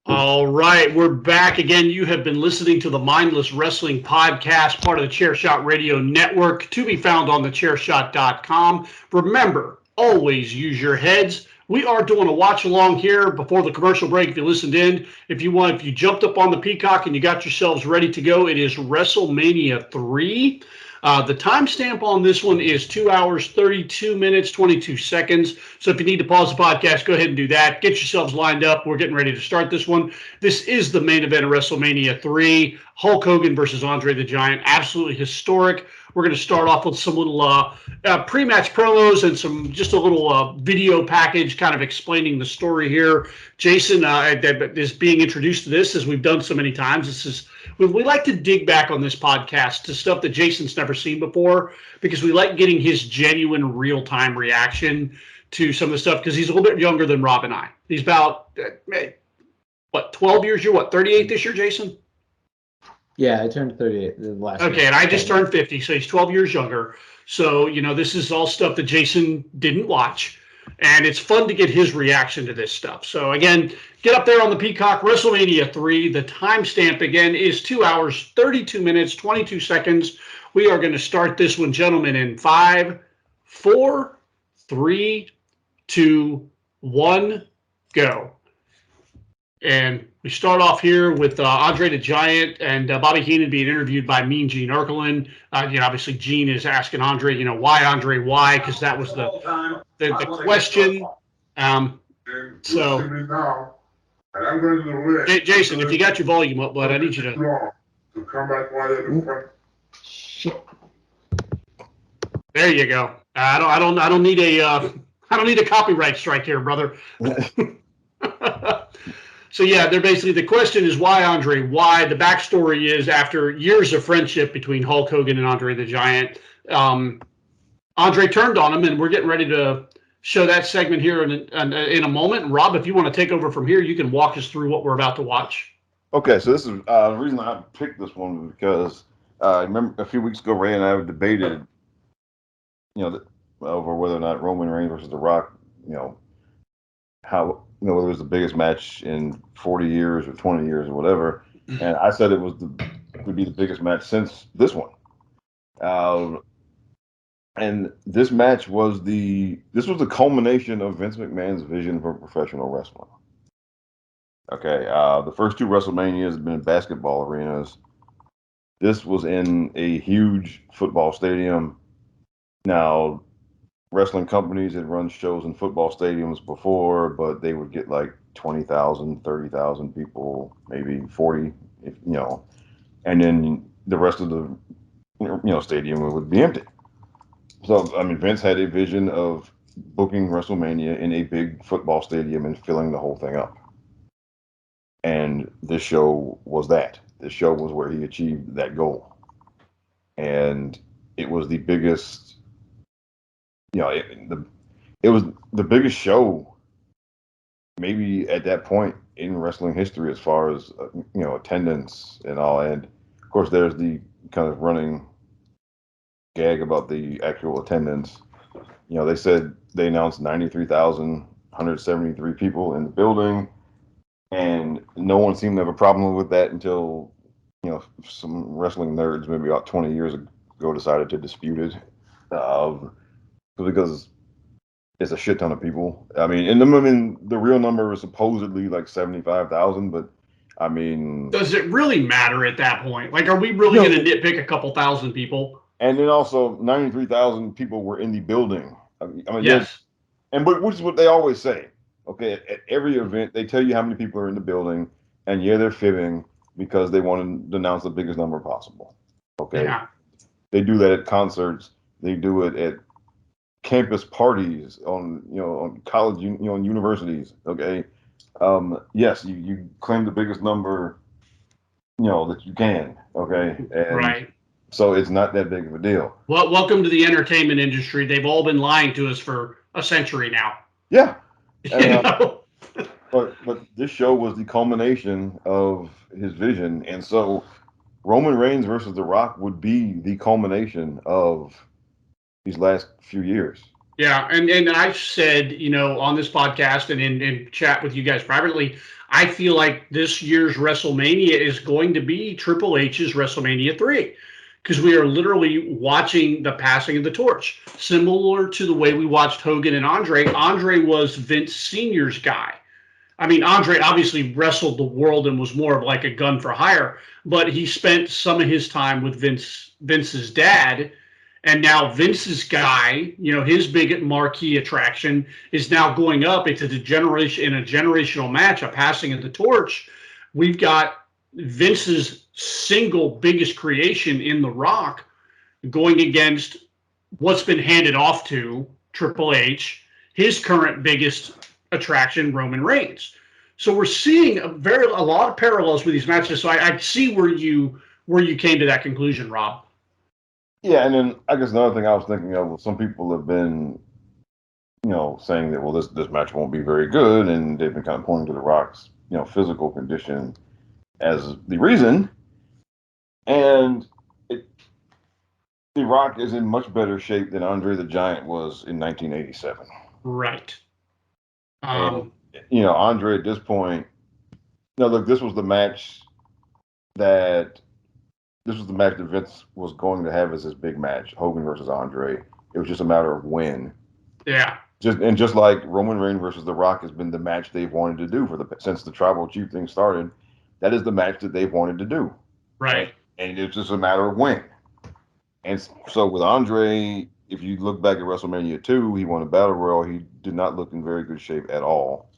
All right, we're back again. You have been listening to the Mindless Wrestling Podcast, part of the Chairshot Radio Network, to be found on thechairshot.com. Remember, always use your heads. We are doing a watch along here before the commercial break. If you listened in, if you jumped up on the Peacock and you got yourselves ready to go, it is Wrestlemania 3. The timestamp on this one is 2 hours, 32 minutes, 22 seconds. So if you need to pause the podcast, go ahead and do that. Get yourselves lined up. We're getting ready to start this one. This is the main event of WrestleMania 3. Hulk Hogan versus Andre the Giant. Absolutely historic. We're going to start off with some little pre-match promos and just a little video package kind of explaining the story here. Jason is being introduced to this, as we've done so many times. We like to dig back on this podcast to stuff that Jason's never seen before, because we like getting his genuine real-time reaction to some of the stuff, because he's a little bit younger than Rob and I. He's about, 12 years? You're 38 this year, Jason? Yeah, I turned 38 the last year. Okay, and I just turned 50, so he's 12 years younger. So, this is all stuff that Jason didn't watch, and it's fun to get his reaction to this stuff. So, again, get up there on the Peacock, WrestleMania 3. The timestamp, again, is 2 hours, 32 minutes, 22 seconds. We are going to start this one, gentlemen, in 5, 4, 3, 2, 1, go. And we start off here with Andre the Giant and Bobby Heenan being interviewed by Mean Gene Okerlund. Obviously, Gene is asking Andre, why Andre, why? Because that was the question. Jason, if you got your volume up, bud, I need you to come back while you're shit. There you go. I don't need a copyright strike here, brother. So, yeah, they're basically, the question is, why Andre? Why? The backstory is, after years of friendship between Hulk Hogan and Andre the Giant, Andre turned on him, and we're getting ready to show that segment here in a moment. And Rob, if you want to take over from here, you can walk us through what we're about to watch. Okay, so this is the reason I picked this one, because I remember a few weeks ago, Ray and I debated, over whether or not Roman Reigns versus The Rock, how, whether it was the biggest match in 40 years or 20 years or whatever. And I said it would be the biggest match since this one. And this match was the culmination of Vince McMahon's vision for professional wrestling. Okay, the first two WrestleManias have been in basketball arenas. This was in a huge football stadium. Now, wrestling companies had run shows in football stadiums before, but they would get like 20,000, 30,000 people, maybe 40, and then the rest of the stadium would be empty. So, Vince had a vision of booking WrestleMania in a big football stadium and filling the whole thing up. And this show was that. This show was where he achieved that goal. And it was the biggest, it was the biggest show maybe at that point in wrestling history, as far as, attendance and all. And of course, there's the kind of running gag about the actual attendance. They said they announced 93,173 people in the building, and no one seemed to have a problem with that until, some wrestling nerds maybe about 20 years ago decided to dispute it, because it's a shit ton of people. The real number is supposedly like 75,000, but does it really matter at that point? Like, are we really going to nitpick a couple thousand people? And then also 93,000 people were in the building. Yes. Which is what they always say. Okay, at every event, they tell you how many people are in the building, and they're fibbing because they want to announce the biggest number possible. Okay. Yeah. They do that at concerts. They do it at campus parties, on college, on universities. Okay. Yes, you claim the biggest number, that you can. Okay. And right. So it's not that big of a deal. Well, welcome to the entertainment industry. They've all been lying to us for a century now. Yeah. And, but this show was the culmination of his vision. And so Roman Reigns versus The Rock would be the culmination of these last few years. Yeah, and I've said, on this podcast and in chat with you guys privately, I feel like this year's WrestleMania is going to be Triple H's WrestleMania 3 because we are literally watching the passing of the torch, similar to the way we watched Hogan and Andre. Andre was Vince Sr.'s guy. I mean, Andre obviously wrestled the world and was more of like a gun for hire, but he spent some of his time with Vince's dad, and now Vince's guy, his big marquee attraction is now going up into the generation in a generational match, a passing of the torch. We've got Vince's single biggest creation in The Rock going against what's been handed off to Triple H, his current biggest attraction, Roman Reigns. So we're seeing a lot of parallels with these matches. So I see where you came to that conclusion, Rob. Yeah, and then I guess another thing I was thinking of was some people have been, saying that this match won't be very good, and they've been kind of pointing to The Rock's physical condition as the reason. And The Rock is in much better shape than Andre the Giant was in 1987. Right. And, Andre at this point, look, this was the match that Vince was going to have as his big match, Hogan versus Andre. It was just a matter of when. Yeah. Just like Roman Reigns versus The Rock has been the match they've wanted to do since the Tribal Chief thing started. That is the match that they've wanted to do. Right. And it's just a matter of when. And so with Andre, if you look back at WrestleMania 2, he won a Battle Royal. He did not look in very good shape at all.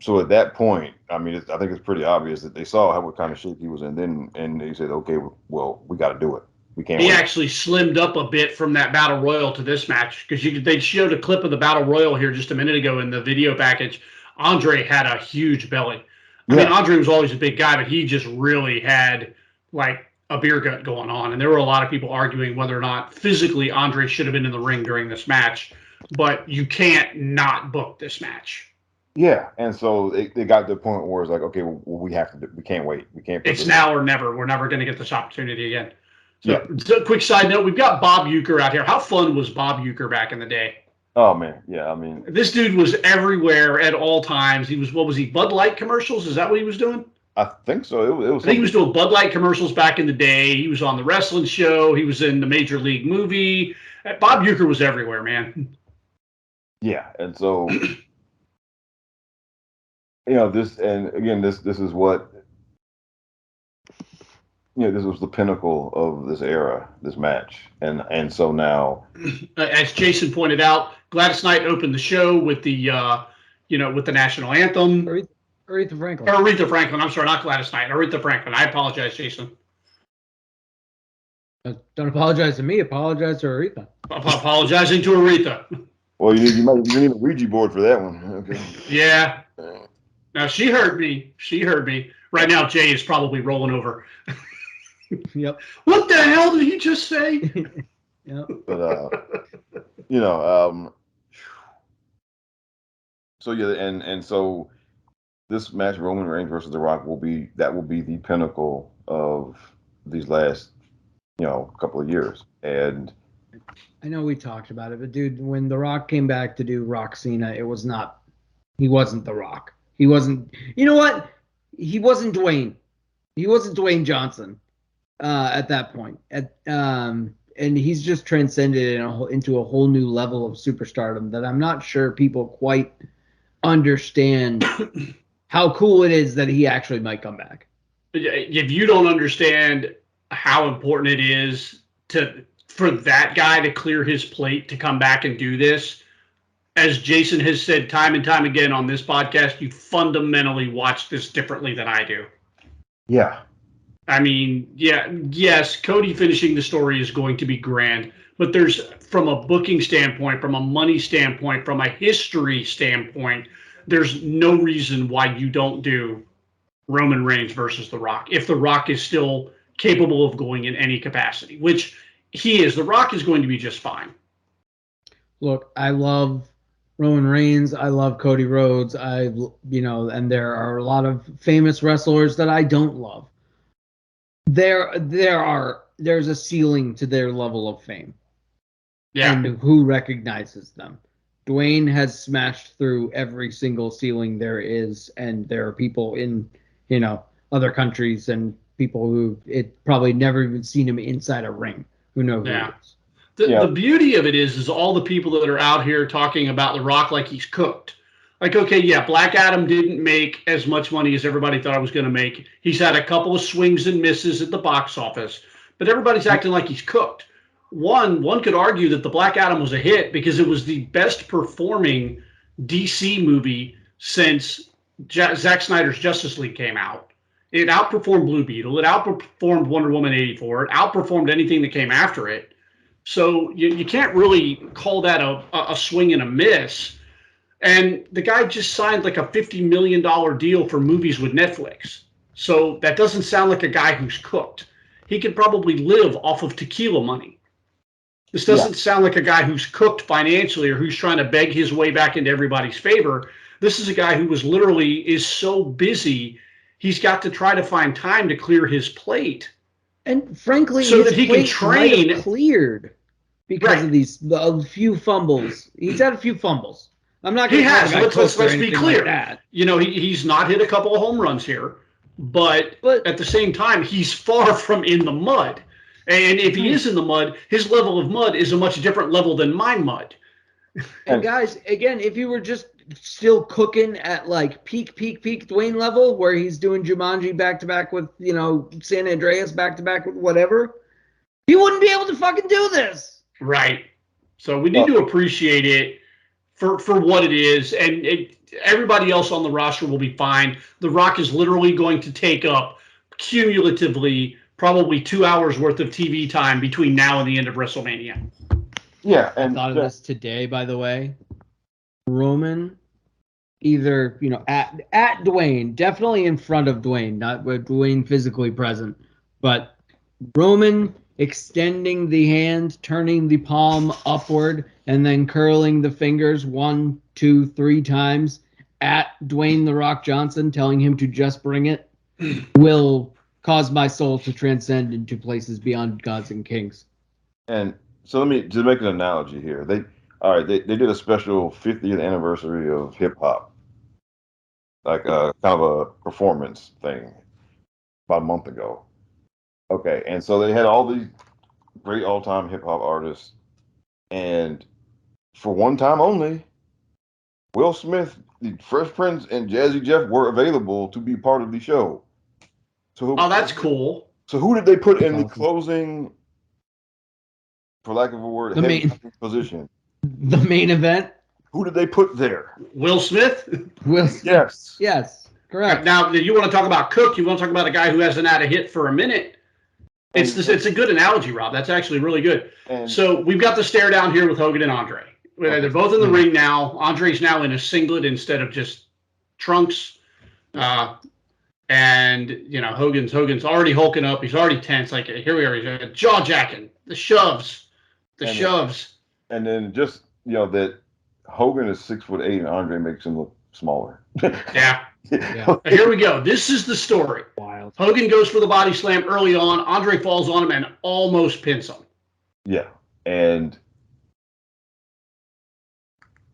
So at that point, I mean, I think it's pretty obvious that they saw what kind of shape he was in then, and they said, okay, well, we got to do it. We can't. He actually slimmed up a bit from that Battle Royal to this match because they showed a clip of the Battle Royal here just a minute ago in the video package. Andre had a huge belly. I mean, Andre was always a big guy, but he just really had like a beer gut going on. And there were a lot of people arguing whether or not physically Andre should have been in the ring during this match. But you can't not book this match. Yeah, and so they got to the point where it's like, okay, well, we have to. We can't wait. We can't. It's now or never. We're never going to get this opportunity again. So, yeah. Quick side note: we've got Bob Uecker out here. How fun was Bob Uecker back in the day? Oh man, yeah. I mean, this dude was everywhere at all times. He was, what was he? Bud Light commercials? Is that what he was doing? I think so. It was. I think he was doing Bud Light commercials back in the day. He was on the wrestling show. He was in the Major League movie. Bob Uecker was everywhere, man. Yeah, and so. This, and again, this is what, this was the pinnacle of this era, this match. And so now. As Jason pointed out, Gladys Knight opened the show with the, with the national anthem. Aretha Franklin. Aretha Franklin. I'm sorry, not Gladys Knight. Aretha Franklin. I apologize, Jason. Don't apologize to me. Apologize to Aretha. Apologizing to Aretha. Well, you need a Ouija board for that one. Okay. Yeah. Now, she heard me. Right now, Jay is probably rolling over. Yep. What the hell did he just say? Yep. But, so, yeah, and so this match, Roman Reigns versus The Rock, will be the pinnacle of these last, couple of years. And I know we talked about it, but, dude, when The Rock came back to do Rock Cena, he wasn't The Rock. He wasn't, you know what? He wasn't Dwayne. He wasn't Dwayne Johnson at that point. And he's just transcended into a whole new level of superstardom that I'm not sure people quite understand how cool it is that he actually might come back. If you don't understand how important it is for that guy to clear his plate to come back and do this, as Jason has said time and time again on this podcast, you fundamentally watch this differently than I do. Yeah. I mean, yes, Cody finishing the story is going to be grand, but there's, from a booking standpoint, from a money standpoint, from a history standpoint, there's no reason why you don't do Roman Reigns versus The Rock if The Rock is still capable of going in any capacity, which he is. The Rock is going to be just fine. Look, I love Roman Reigns. I love Cody Rhodes. And there are a lot of famous wrestlers that I don't love. There's a ceiling to their level of fame. Yeah. And who recognizes them. Dwayne has smashed through every single ceiling there is, and there are people in, other countries and people who it probably never even seen him inside a ring who know who he Yeah. is. The beauty of it is all the people that are out here talking about The Rock like he's cooked. Like, okay, yeah, Black Adam didn't make as much money as everybody thought it was going to make. He's had a couple of swings and misses at the box office, but everybody's acting like he's cooked. One could argue that the Black Adam was a hit because it was the best performing DC movie since Zack Snyder's Justice League came out. It outperformed Blue Beetle. It outperformed Wonder Woman 84. It outperformed anything that came after it. So you can't really call that a swing and a miss. And the guy just signed like a $50 million deal for movies with Netflix. So that doesn't sound like a guy who's cooked. He could probably live off of tequila money. This doesn't sound like a guy who's cooked financially or who's trying to beg his way back into everybody's favor. This is a guy who is so busy, he's got to try to find time to clear his plate. And frankly, so his that he plate can train. might have cleared because of a few fumbles. He's had a few fumbles. I'm not going to call the guy cooked or anything like that. He's not hit a couple of home runs here, but at the same time, he's far from in the mud. And if he is in the mud, his level of mud is a much different level than my mud. And guys, again, if you were just still cooking at like peak Dwayne level, where he's doing Jumanji back to back with, San Andreas back to back with whatever, he wouldn't be able to fucking do this. Right. So we need to appreciate it for what it is. And everybody else on the roster will be fine. The Rock is literally going to take up cumulatively probably 2 hours worth of TV time between now and the end of WrestleMania. Yeah, and I thought of this today, by the way. Roman, either at Dwayne, definitely in front of Dwayne, not with Dwayne physically present, but Roman extending the hand, turning the palm upward, and then curling the fingers 1, 2, 3 times at Dwayne "The Rock" Johnson, telling him to just bring it, will cause my soul to transcend into places beyond gods and kings. And so let me just make an analogy here. They did a special 50th anniversary of hip hop, like kind of a performance thing, about a month ago. Okay, and so they had all these great all-time hip hop artists, and for one time only, Will Smith, the Fresh Prince, and Jazzy Jeff were available to be part of the show. So that's cool. So who did they put in the closing, for lack of a word, position? The main event? Who did they put there? Will Smith? Yes. Yes, correct. Now, you want to talk about Cook, you want to talk about a guy who hasn't had a hit for a minute. It's a good analogy, Rob. That's actually really good. So we've got the stare down here with Hogan and Andre. They're both in the ring now. Andre's now in a singlet instead of just trunks. And Hogan's already hulking up. He's already tense. Like, here we are. He's jaw jacking. The shoves. And then just that Hogan is 6'8" and Andre makes him look smaller. Yeah. Here we go. This is the story. Wild. Hogan goes for the body slam early on. Andre falls on him and almost pins him. Yeah. And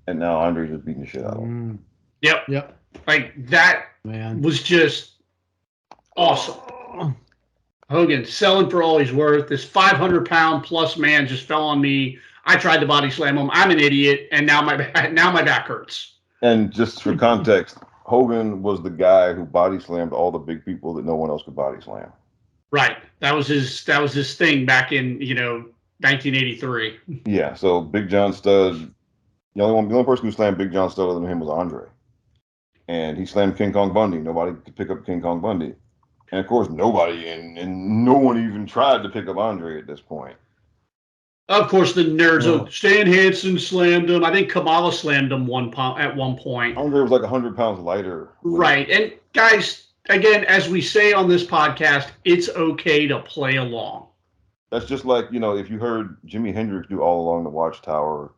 now Andre's just beating the shit out of him. Yep. Like, that was just awesome. Hogan selling for all he's worth. This 500-pound plus man just fell on me. I tried to body slam him. I'm an idiot, and now my back hurts. And just for context, Hogan was the guy who body slammed all the big people that no one else could body slam. Right. That was his thing back in 1983. Yeah. So Big John Studd, the only person who slammed Big John Studd other than him was Andre, and he slammed King Kong Bundy. Nobody could pick up King Kong Bundy, and of course nobody and no one even tried to pick up Andre at this point. Of course, the nerds. Stan Hansen slammed him. I think Kamala slammed him at one point. Andre was like 100 pounds lighter. Right. And guys, again, as we say on this podcast, it's okay to play along. That's just like, if you heard Jimi Hendrix do All Along the Watchtower,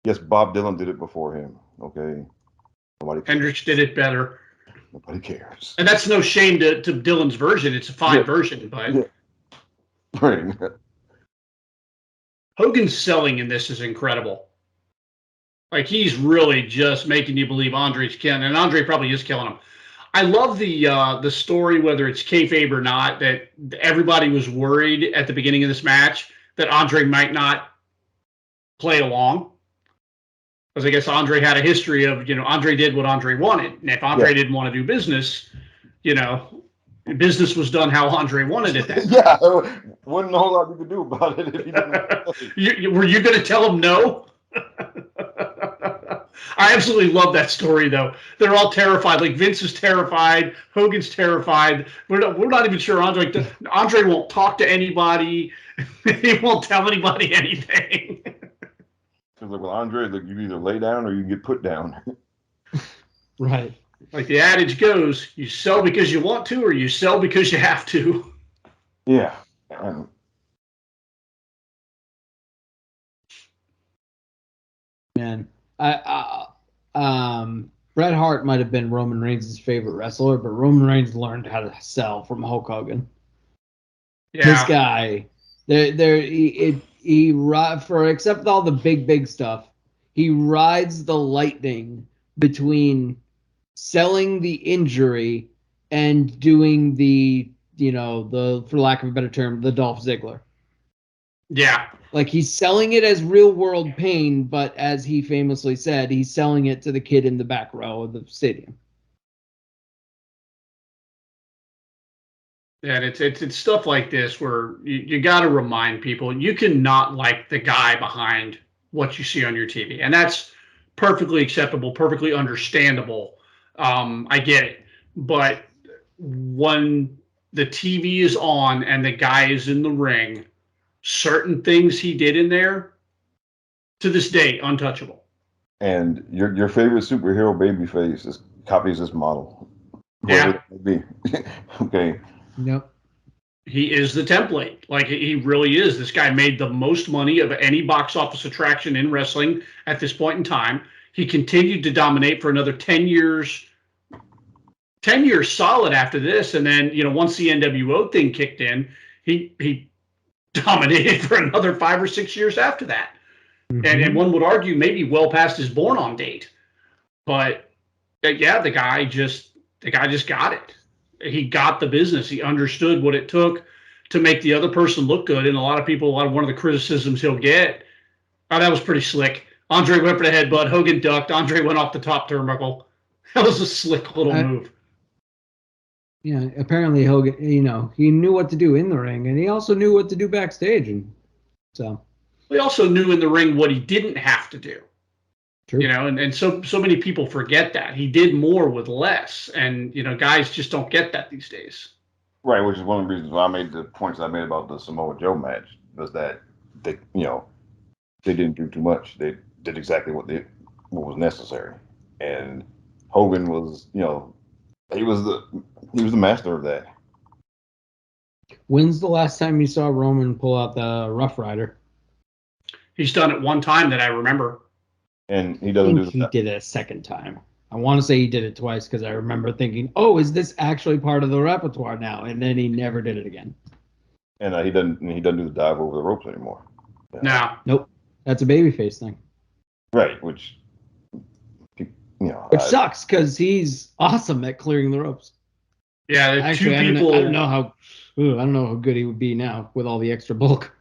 yes, Bob Dylan did it before him. Okay. Hendrix did it better. Nobody cares. And that's no shame to Dylan's version. It's a fine version, but. Yeah. Right. Hogan's selling in this is incredible. Like, he's really just making you believe Andre's killing, and Andre probably is killing him. I love the story, whether it's kayfabe or not, that everybody was worried at the beginning of this match that Andre might not play along. Because I guess Andre had a history of, Andre did what Andre wanted. And if Andre didn't want to do business, business was done how Andre wanted it. Yeah, wasn't a whole lot you could do about it if you didn't. Were you going to tell him no? I absolutely love that story, though. They're all terrified. Like, Vince is terrified. Hogan's terrified. We're not even sure Andre won't talk to anybody. He won't tell anybody anything. Because, like, well, Andre, like, you either lay down or you get put down. Right. Like the adage goes, you sell because you want to, or you sell because you have to. Yeah. Man, Bret Hart might have been Roman Reigns' favorite wrestler, but Roman Reigns learned how to sell from Hulk Hogan. Yeah. This guy, except all the big stuff, he rides the lightning between selling the injury and doing the for lack of a better term, the Dolph Ziggler. Yeah. Like, he's selling it as real world pain, but as he famously said, he's selling it to the kid in the back row of the stadium. And it's stuff like this where you got to remind people you cannot like the guy behind what you see on your TV, and that's perfectly acceptable, perfectly understandable. I get it, but when the TV is on and the guy is in the ring, certain things he did in there, to this day, untouchable. And your favorite superhero babyface copies this model. Yeah. Okay. Yep. He is the template. Like, he really is. This guy made the most money of any box office attraction in wrestling at this point in time. He continued to dominate for another 10 years. 10 years solid after this. And then, once the NWO thing kicked in, he dominated for another 5 or 6 years after that. Mm-hmm. And one would argue maybe well past his born-on date. But, yeah, the guy just got it. He got the business. He understood what it took to make the other person look good. And one of the criticisms he'll get, that was pretty slick. Andre went for the headbutt. Hogan ducked. Andre went off the top turnbuckle. That was a slick little move. Yeah, apparently Hogan, he knew what to do in the ring, and he also knew what to do backstage. And so he also knew in the ring what he didn't have to do. True. And so many people forget that. He did more with less. And, guys just don't get that these days. Right, which is one of the reasons why I made the points I made about the Samoa Joe match, was that they didn't do too much. They did exactly what was necessary. And Hogan was, he was the master of that. When's the last time you saw Roman pull out the Rough Rider? He's done it one time that I remember. And he doesn't do that. He did it a second time. I want to say he did it twice because I remember thinking, oh, is this actually part of the repertoire now? And then he never did it again. And he doesn't do the dive over the ropes anymore. Yeah. No. Nope. That's a babyface thing. Right, which sucks because he's awesome at clearing the ropes. Yeah, actually, I don't know how good he would be now with all the extra bulk.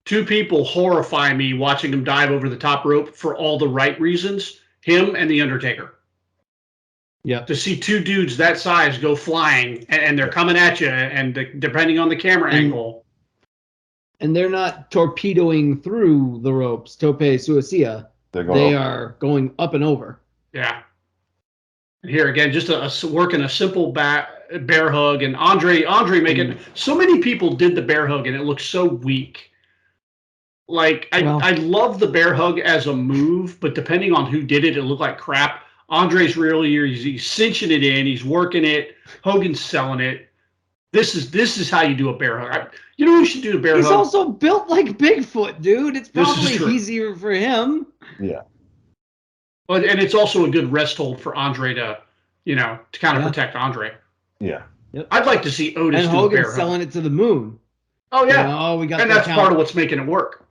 Two people horrify me watching him dive over the top rope for all the right reasons. Him and The Undertaker. Yeah. To see two dudes that size go flying and they're coming at you, and depending on the camera angle. And they're not torpedoing through the ropes, tope suicida. They are going up and over. Yeah. And here again, just working a simple bear hug, and Andre making so many people did the bear hug and it looks so weak. Like, I love the bear hug as a move, but depending on who did it, it looked like crap. Andre's he's cinching it in, he's working it. Hogan's selling it. This is how you do a bear hug. You know who should do a bear hug? He's also built like Bigfoot, dude. It's probably easier for him. Yeah. But and it's also a good rest hold for Andre to kind of protect Andre. Yeah. Yep. I'd like to see Otis and do Hogan's a bear hug. selling it to the moon. Oh yeah. We got and that's part of what's making it work.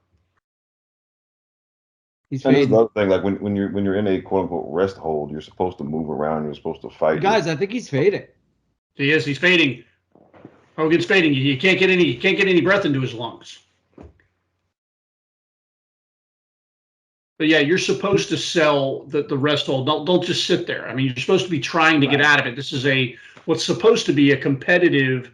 He's And this is the fading. other thing, like when you're in a quote unquote rest hold, you're supposed to move around, you're supposed to fight. Guys, I think he's fading. He is. He's fading. Hogan's fading. You can't get any breath into his lungs. But yeah, you're supposed to sell the rest hold. Don't just sit there. I mean, you're supposed to be trying to get out of it. This is what's supposed to be a competitive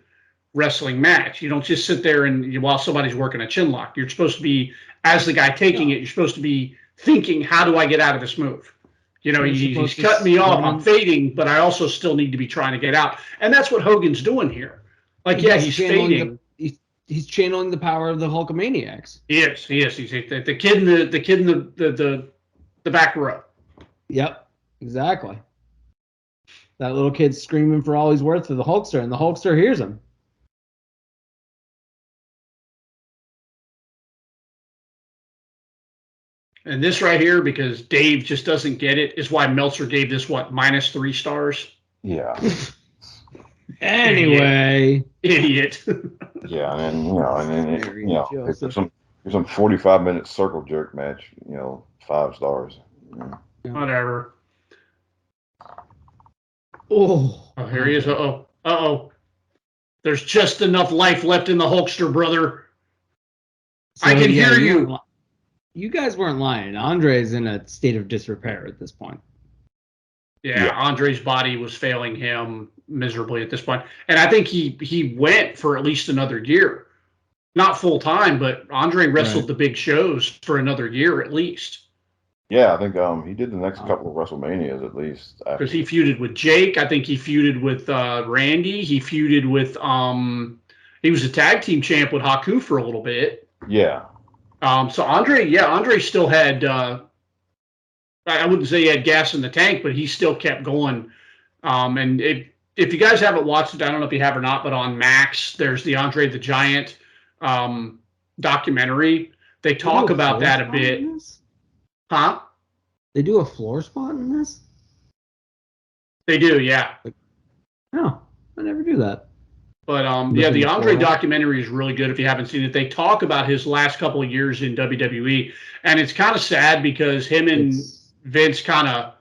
wrestling match. You don't just sit there and while somebody's working a chin lock. You're supposed to be, as the guy taking it, you're supposed to be thinking, how do I get out of this move? You know, he's cutting me off. I'm fading, but I also still need to be trying to get out. And that's what Hogan's doing here. Like, yeah, he's fading. He's channeling the power of the Hulkamaniacs. He is. He's the kid in the back row. Yep, exactly. That little kid's screaming for all he's worth for the Hulkster, and the Hulkster hears him. And this right here, because Dave just doesn't get it, is why Meltzer gave this, -3 stars? Yeah. Anyway. Idiot. Yeah, and there's some 45-minute circle jerk match, 5 stars. Yeah. Whatever. Oh, here he is. Uh-oh. There's just enough life left in the Hulkster, brother. So, I can hear you. You guys weren't lying. Andre's in a state of disrepair at this point. Yeah, Andre's body was failing him miserably at this point. And I think he went for at least another year. Not full time, but Andre wrestled the big shows for another year at least. Yeah, I think he did the next couple of WrestleManias at least. Because he feuded with Jake. I think he feuded with Randy. He feuded with he was a tag team champ with Haku for a little bit. Yeah. So Andre still had I wouldn't say he had gas in the tank, but he still kept going. And if you guys haven't watched it, I don't know if you have or not, but on Max, there's the Andre the Giant documentary. They talk about that a bit. Huh? They do a floor spot in this? They do, yeah. No, I never do that. But the Andre documentary is really good if you haven't seen it. They talk about his last couple of years in WWE, and it's kind of sad because him and Vince kind of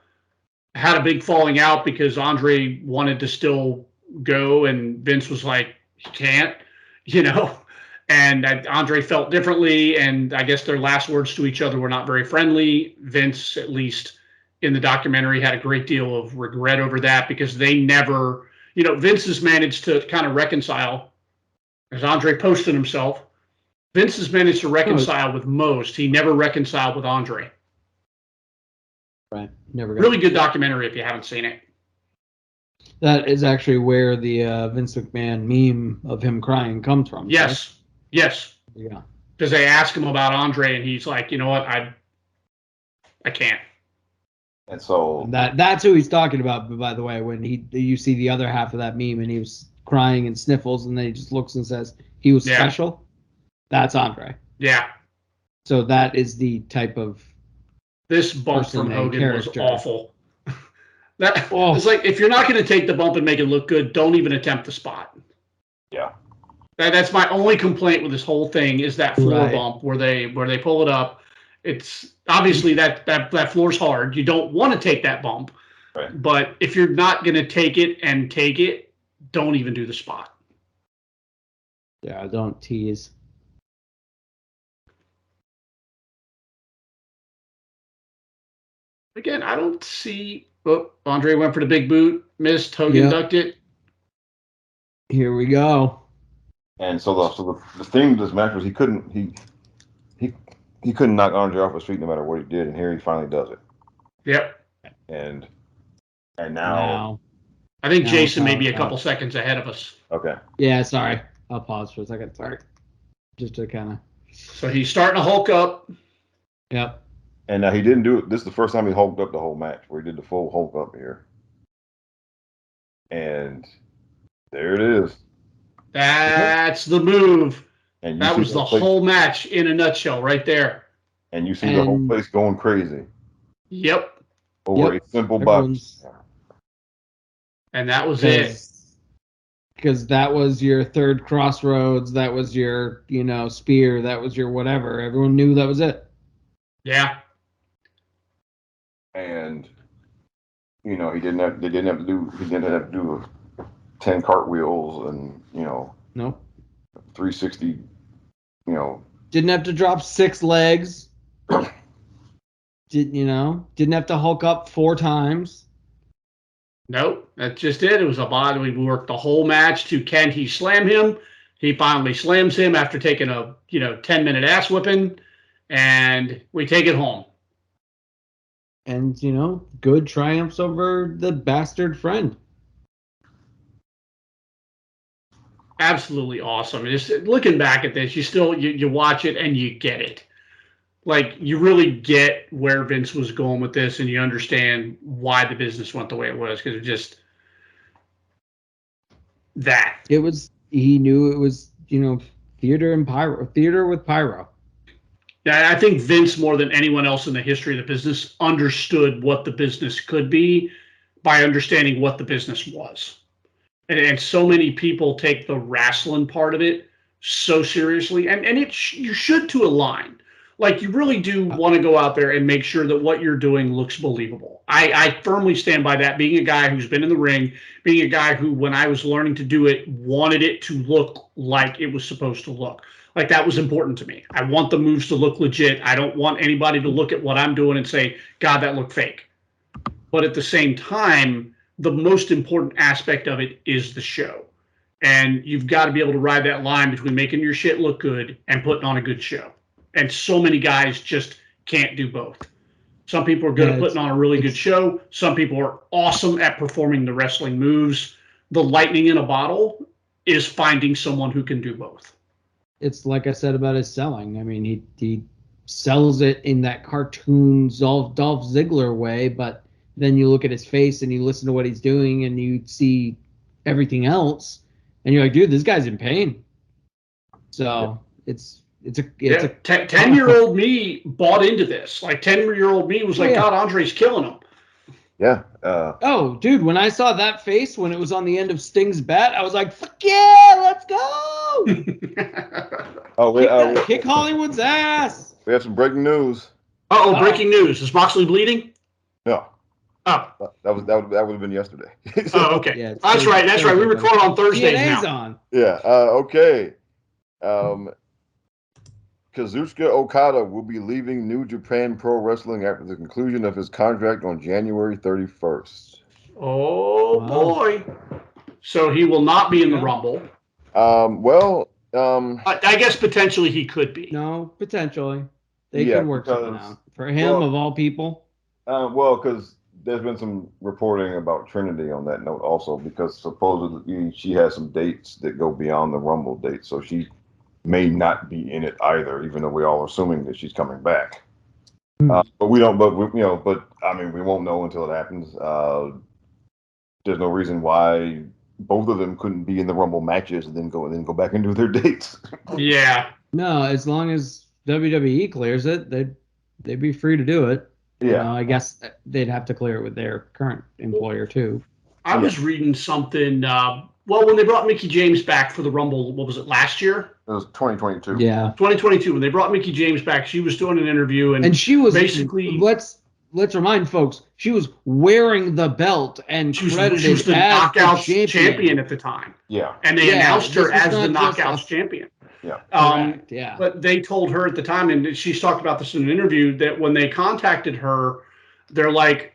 had a big falling out because Andre wanted to still go, and Vince was like, he can't, and Andre felt differently, and I guess their last words to each other were not very friendly. Vince, at least in the documentary, had a great deal of regret over that because they never... Vince has managed to kind of reconcile, as Andre posted himself. Vince has managed to reconcile with most. He never reconciled with Andre. Right. Never. Really good documentary if you haven't seen it. That is actually where the Vince McMahon meme of him crying comes from. Yes. Right? Yes. Yeah. Because they ask him about Andre, and he's like, you know what, I can't. And so that's who he's talking about. But by the way, when you see the other half of that meme and he was crying and sniffles, and then he just looks and says he was special. That's Andre. Yeah. So that is the type of this bump from Hogan was awful. It's like if you're not going to take the bump and make it look good, don't even attempt the spot. Yeah. That's my only complaint with this whole thing is that floor bump where they pull it up. It's obviously that floor's hard. You don't want to take that bump, but if you're not going to take it, don't even do the spot. Yeah, don't tease. Again, I don't see. Oh, Andre went for the big boot, missed. Hogan ducked it. Here we go. And so the theme of this match was he couldn't knock Andre off his feet no matter what he did, and here he finally does it. Yep. And now I think Jason may be a couple seconds ahead of us. Okay. Yeah, sorry. I'll pause for a second. Sorry. Just to kind of. So he's starting to Hulk up. Yep. And now he didn't do it. This is the first time he hulked up the whole match, where he did the full Hulk up here. And there it is. That's the move. And that was the whole match in a nutshell right there. And you see the whole place going crazy. Yep. Over a simple box. And that was it. Because that was your third crossroads. That was your, spear. That was your whatever. Everyone knew that was it. Yeah. and he didn't have to do 10 cartwheels and Nope. 360. Didn't have to drop 6 legs. Didn't have to hulk up 4 times. Nope, that's just it. It was a body. We worked the whole match to can he slam him? He finally slams him after taking a 10-minute ass whipping, and we take it home. And good triumphs over the bastard friend. Absolutely awesome. And just looking back at this, you watch it and you get it. Like, you really get where Vince was going with this, and you understand why the business went the way it was, because it just that. He knew it was, theater with pyro. Yeah, I think Vince, more than anyone else in the history of the business, understood what the business could be by understanding what the business was. And so many people take the wrestling part of it so seriously, and you should, to a line. Like, you really do want to go out there and make sure that what you're doing looks believable. I firmly stand by that, being a guy who's been in the ring, being a guy who, when I was learning to do it, wanted it to look like it was supposed to look. Like, that was important to me. I want the moves to look legit. I don't want anybody to look at what I'm doing and say, God, that looked fake. But at the same time, the most important aspect of it is the show. And you've got to be able to ride that line between making your shit look good and putting on a good show. And so many guys just can't do both. Some people are good at putting on a really good show. Some people are awesome at performing the wrestling moves. The lightning in a bottle is finding someone who can do both. It's like I said about his selling. I mean, he sells it in that cartoon Dolph Ziggler way, but then you look at his face and you listen to what he's doing and you see everything else, and you're like, dude, this guy's in pain. So it's a 10-year-old me bought into this. Like, 10-year-old me was like, God, Andre's killing him. Yeah. Dude, when I saw that face when it was on the end of Sting's bat, I was like, fuck yeah, let's go. Kick Hollywood's ass. We have some breaking news. Breaking news. Is Moxley bleeding? No. Oh. That would have been yesterday. Okay. Yeah, that's right. We record on Thursdays now. On. Yeah. Okay. Kazuchika Okada will be leaving New Japan Pro Wrestling after the conclusion of his contract on January 31st. Oh, boy. So he will not be in the Rumble. I guess potentially he could be. No, potentially. They can work something out. For him, of all people. Because there's been some reporting about Trinity on that note also, because supposedly she has some dates that go beyond the Rumble date, so she may not be in it either, even though we're all assuming that she's coming back. But we don't. But we won't know until it happens. There's no reason why both of them couldn't be in the Rumble matches and then go back and do their dates. Yeah. No, as long as WWE clears it, they'd be free to do it. Yeah. I guess they'd have to clear it with their current employer too. I was reading something. When they brought Mickie James back for the Rumble, what was it, last year? It was 2022. Yeah. 2022. When they brought Mickie James back, she was doing an interview, and she was basically. Let's remind folks, she was wearing the belt and she was the Knockouts champion at the time. Yeah. And they announced her as the Knockouts champion. Yeah. Correct, yeah. But they told her at the time, and she's talked about this in an interview, that when they contacted her, they're like,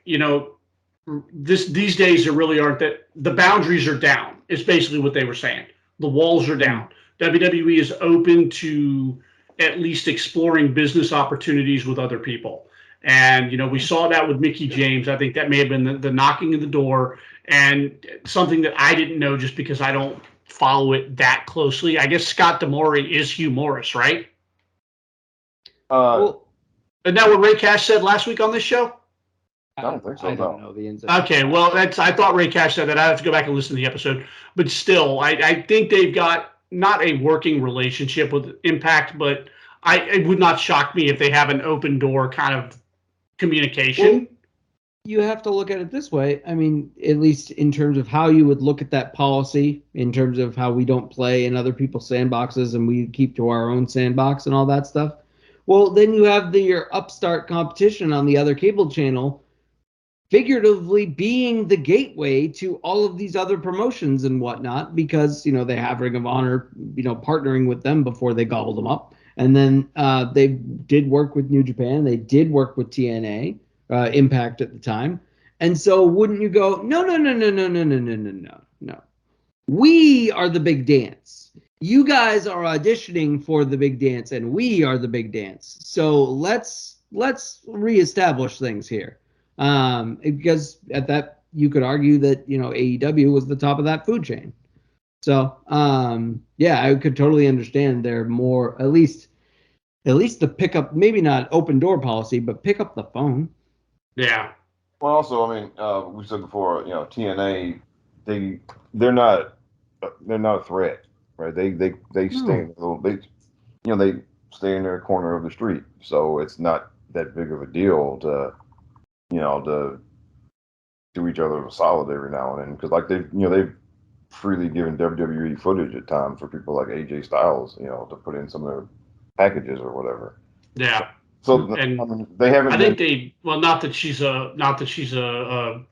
these days there really aren't that. The boundaries are down. It's basically what they were saying. The walls are down. WWE is open to at least exploring business opportunities with other people. And, we saw that with Mickie James. I think that may have been the knocking of the door, and something that I didn't know just because I don't follow it that closely. I guess Scott D'Amore is Hugh Morris, right? Isn't that what Ray Cash said last week on this show? I don't think so. I don't know the ins and outs. Okay, well, I thought Ray Cash said that. I have to go back and listen to the episode. But still, I think they've got not a working relationship with Impact, but it would not shock me if they have an open door kind of communication. Well, you have to look at it this way. I mean, at least in terms of how you would look at that policy, in terms of how we don't play in other people's sandboxes and we keep to our own sandbox and all that stuff. Well, then you have your upstart competition on the other cable channel figuratively being the gateway to all of these other promotions and whatnot, because, they have Ring of Honor, partnering with them before they gobbled them up. And then they did work with New Japan. They did work with TNA, Impact at the time. And so wouldn't you go, no. We are the big dance. You guys are auditioning for the big dance, and we are the big dance. So let's reestablish things here. Because at that, you could argue that, AEW was the top of that food chain. So, I could totally understand they're more, at least the pickup, maybe not open door policy, but pick up the phone. Yeah. Well, also, I mean, we said before, TNA, they're not a threat, right? They stay in they stay in their corner of the street, so it's not that big of a deal to do each other a solid every now and then, because like they've freely given WWE footage at times for people like AJ Styles, to put in some of their packages or whatever. Yeah. So and I mean, they haven't. I think not that she's anything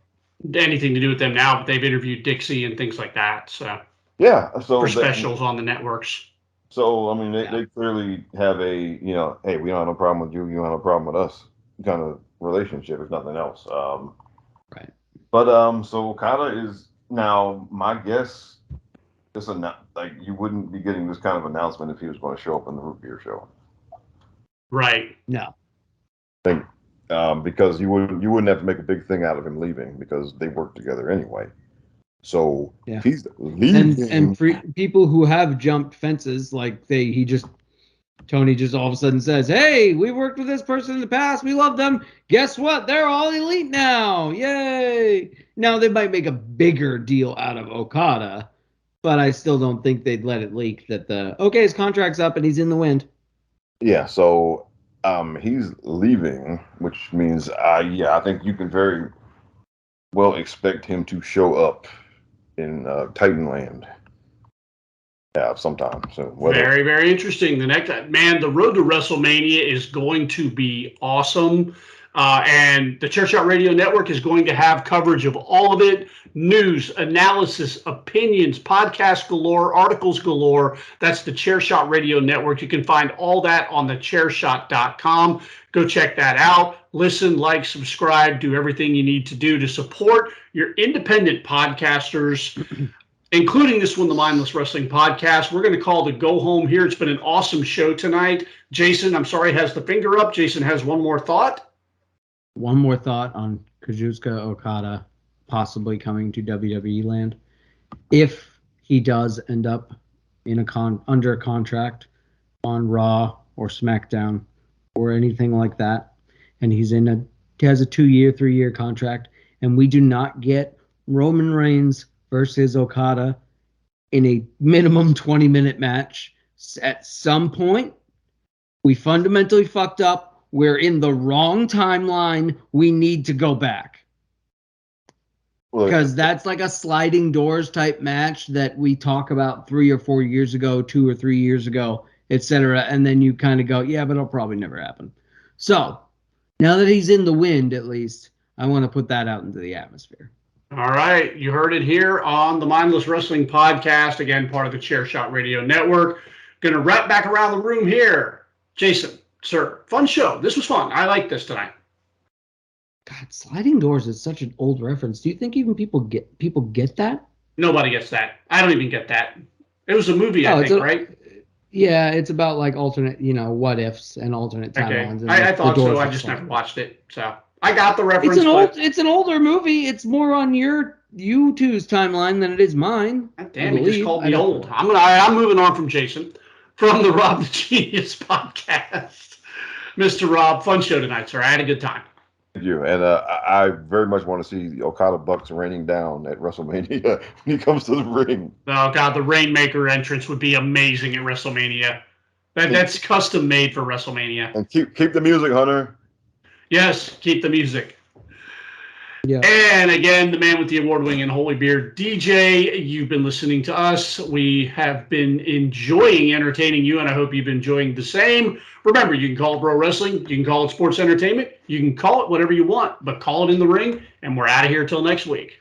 to do with them now, but they've interviewed Dixie and things like that. So yeah, for specials on the networks. So I mean, they clearly have a hey, we don't have no problem with you, you don't have no problem with us kind of relationship, if nothing else. Right. But so Okada is now, my guess, like you wouldn't be getting this kind of announcement if he was going to show up in the Root Beer show. Right. No. Because you wouldn't have to make a big thing out of him leaving, because they work together anyway. So if he's leaving, and for people who have jumped fences, like Tony just all of a sudden says, "Hey, we worked with this person in the past. We love them. Guess what? They're all elite now. Yay!" Now they might make a bigger deal out of Okada, but I still don't think they'd let it leak that his contract's up and he's in the wind. Yeah. So he's leaving, which means I think you can very well expect him to show up in Titanland. Yeah, sometime. So very, very interesting. The road to WrestleMania is going to be awesome. And the Chairshot Radio Network is going to have coverage of all of it. News, analysis, opinions, podcast galore, articles galore. That's the Chairshot Radio Network. You can find all that on thechairshot.com. Go check that out. Listen, like, subscribe, do everything you need to do to support your independent podcasters, including this one, the Mindless Wrestling Podcast. We're going to call the go home here. It's been an awesome show tonight. Jason, I'm sorry, has the finger up. Jason has one more thought. One more thought on Kazuchika Okada possibly coming to WWE land. If he does end up in under a contract on Raw or SmackDown or anything like that, and he has a 2-year, 3-year contract, and we do not get Roman Reigns versus Okada in a minimum 20-minute match, at some point, we fundamentally fucked up. We're in the wrong timeline. We need to go back. Because that's like a sliding doors type match that we talk about 3 or 4 years ago, 2 or 3 years ago, etc. And then you kind of go, yeah, but it'll probably never happen. So now that he's in the wind, at least, I want to put that out into the atmosphere. All right. You heard it here on the Mindless Wrestling Podcast, again, part of the Chairshot Radio Network. Going to wrap back around the room here. Jason, sir, fun show. This was fun. I like this tonight. God, sliding doors is such an old reference. Do you think even people get that? Nobody gets that. I don't even get that. It was a movie, I think, right? Yeah, it's about like alternate, what ifs and alternate timelines. Okay. I thought so. I just never watched it. So I got the reference. It's an older movie. It's more on you two's timeline than it is mine. God damn, he just called me old. I'm moving on from Jason, from the Rob the Genius podcast. Mr. Rob, fun show tonight, sir. I had a good time. Thank you. And I very much want to see the Okada Bucks raining down at WrestleMania when he comes to the ring. Oh, God, the Rainmaker entrance would be amazing at WrestleMania. That's custom made for WrestleMania. And keep the music, Hunter. Yes, keep the music. Yeah. And again, the man with the award-winning and holy beard, DJ, you've been listening to us. We have been enjoying entertaining you, and I hope you've been enjoying the same. Remember, you can call it pro wrestling, you can call it sports entertainment, you can call it whatever you want, but call it in the ring, and we're out of here till next week.